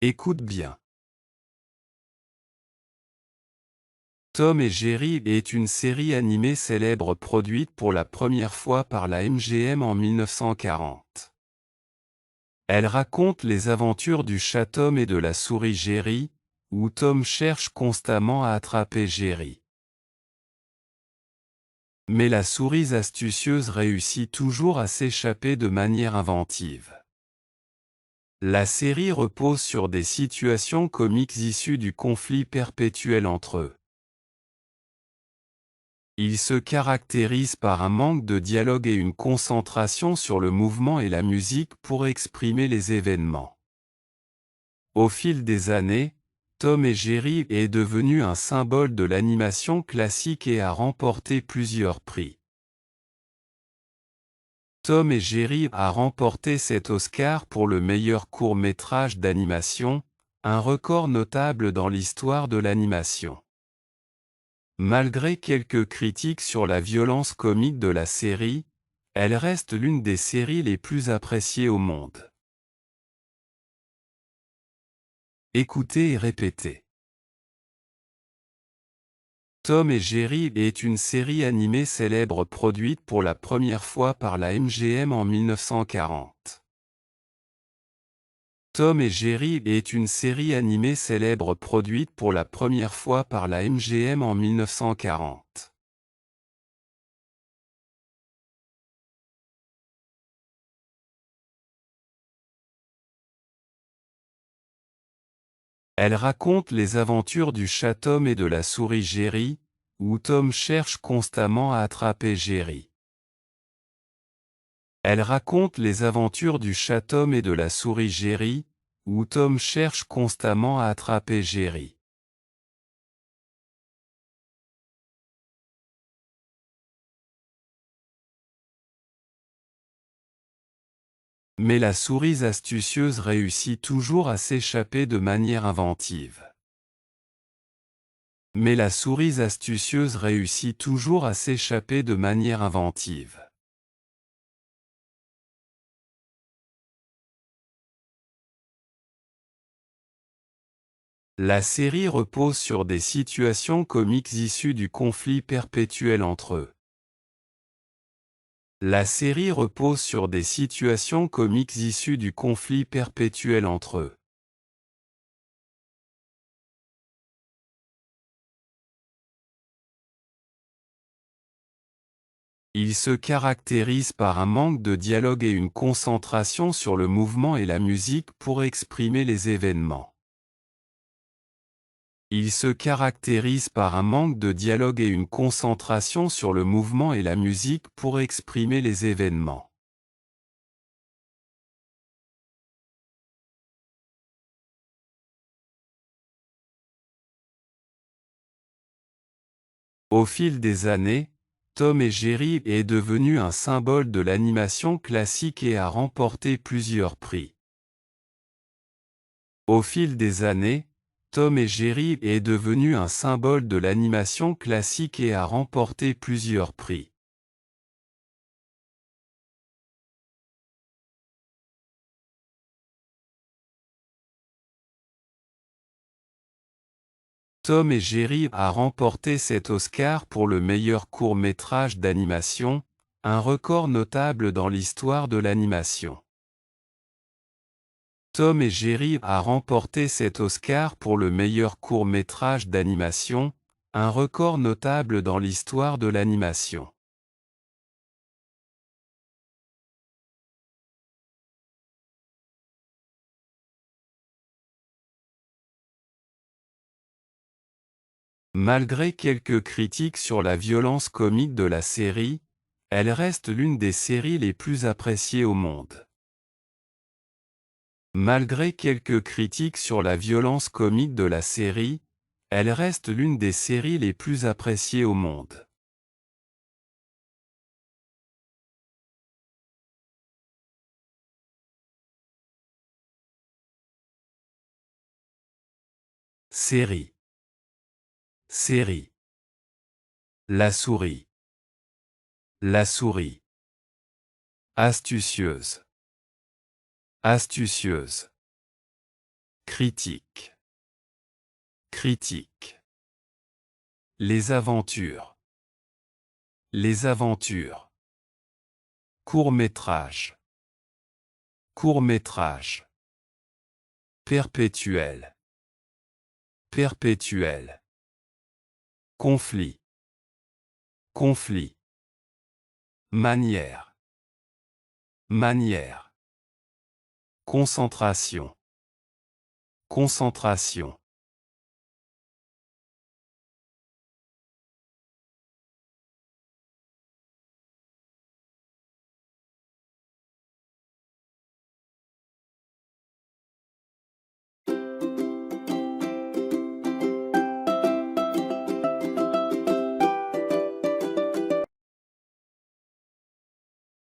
Écoute bien. Tom et Jerry est une série animée célèbre produite pour la première fois par la MGM en 1940. Elle raconte les aventures du chat Tom et de la souris Jerry, où Tom cherche constamment à attraper Jerry. Mais la souris astucieuse réussit toujours à s'échapper de manière inventive. La série repose sur des situations comiques issues du conflit perpétuel entre eux. Il se caractérise par un manque de dialogue et une concentration sur le mouvement et la musique pour exprimer les événements. Au fil des années, Tom et Jerry est devenu un symbole de l'animation classique et a remporté plusieurs prix. Tom et Jerry a remporté cet Oscar pour le meilleur court-métrage d'animation, un record notable dans l'histoire de l'animation. Malgré quelques critiques sur la violence comique de la série, elle reste l'une des séries les plus appréciées au monde. Écoutez et répétez. Tom et Jerry est une série animée célèbre produite pour la première fois par la MGM en 1940. Tom et Jerry est une série animée célèbre produite pour la première fois par la MGM en 1940. Elle raconte les aventures du chat Tom et de la souris Jerry, où Tom cherche constamment à attraper Jerry. Elle raconte les aventures du chat Tom et de la souris Jerry, où Tom cherche constamment à attraper Jerry. Mais la souris astucieuse réussit toujours à s'échapper de manière inventive. Mais la souris astucieuse réussit toujours à s'échapper de manière inventive. La série repose sur des situations comiques issues du conflit perpétuel entre eux. La série repose sur des situations comiques issues du conflit perpétuel entre eux. Il se caractérise par un manque de dialogue et une concentration sur le mouvement et la musique pour exprimer les événements. Il se caractérise par un manque de dialogue et une concentration sur le mouvement et la musique pour exprimer les événements. Au fil des années, Tom et Jerry est devenu un symbole de l'animation classique et a remporté plusieurs prix. Au fil des années, Tom et Jerry est devenu un symbole de l'animation classique et a remporté plusieurs prix. Tom et Jerry a remporté cet Oscar pour le meilleur court-métrage d'animation, un record notable dans l'histoire de l'animation. Tom et Jerry a remporté cet Oscar pour le meilleur court-métrage d'animation, un record notable dans l'histoire de l'animation. Malgré quelques critiques sur la violence comique de la série, elle reste l'une des séries les plus appréciées au monde. Malgré quelques critiques sur la violence comique de la série, elle reste l'une des séries les plus appréciées au monde. Série. Série. La souris. La souris. Astucieuse. Astucieuse. Critique. Critique. Les aventures. Les aventures. Court-métrage. Court-métrage. Perpétuel. Perpétuel. Conflit. Conflit. Manière. Manière. Concentration. Concentration.